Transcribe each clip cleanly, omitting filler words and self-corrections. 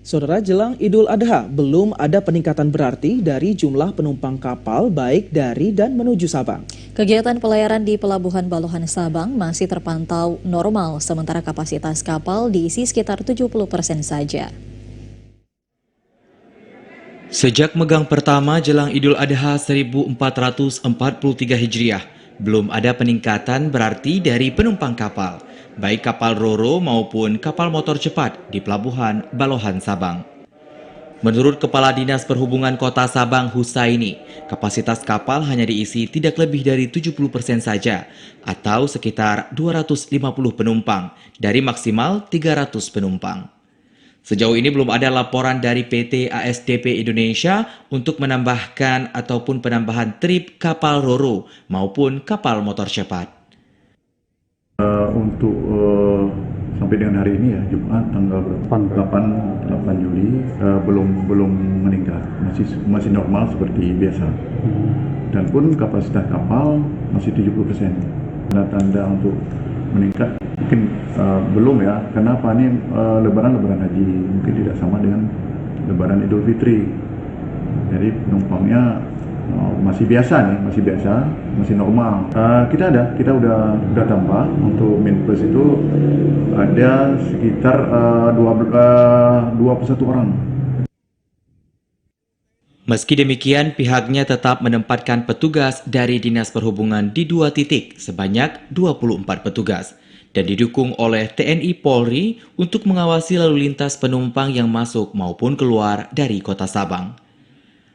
Saudara, jelang Idul Adha, belum ada peningkatan berarti dari jumlah penumpang kapal baik dari dan menuju Sabang. Kegiatan pelayaran di Pelabuhan Balohan Sabang masih terpantau normal, sementara kapasitas kapal diisi sekitar 70% saja. Sejak megang pertama jelang Idul Adha 1443 Hijriah, belum ada peningkatan berarti dari penumpang kapal, baik kapal Ro-Ro maupun kapal motor cepat di Pelabuhan Balohan Sabang. Menurut Kepala Dinas Perhubungan Kota Sabang Husaini, kapasitas kapal hanya diisi tidak lebih dari 70% saja, atau sekitar 250 penumpang dari maksimal 300 penumpang. Sejauh ini belum ada laporan dari PT ASDP Indonesia untuk menambahkan ataupun penambahan trip kapal Ro-Ro maupun kapal motor cepat. Untuk sampai dengan hari ini ya, Jumat tanggal 8 Juli belum meningkat, masih normal seperti biasa. Dan pun kapasitas kapal masih 70%. Tanda-tanda untuk meningkat mungkin belum ya. Kenapa nih lebaran haji mungkin tidak sama dengan lebaran Idul Fitri. Jadi penumpangnya masih biasa, masih normal. Kita udah tambah untuk Minplus itu ada sekitar 21 orang. Meski demikian, pihaknya tetap menempatkan petugas dari Dinas Perhubungan di 2 titik sebanyak 24 petugas dan didukung oleh TNI Polri untuk mengawasi lalu lintas penumpang yang masuk maupun keluar dari Kota Sabang.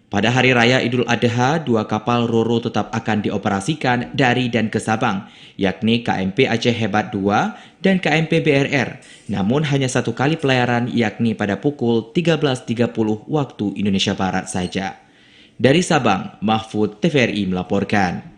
Pada Hari Raya Idul Adha, 2 kapal Ro-Ro tetap akan dioperasikan dari dan ke Sabang, yakni KMP Aceh Hebat 2 dan KMP BRR, namun hanya 1 kali pelayaran yakni pada pukul 13.30 waktu Indonesia Barat saja. Dari Sabang, Mahfud TVRI melaporkan.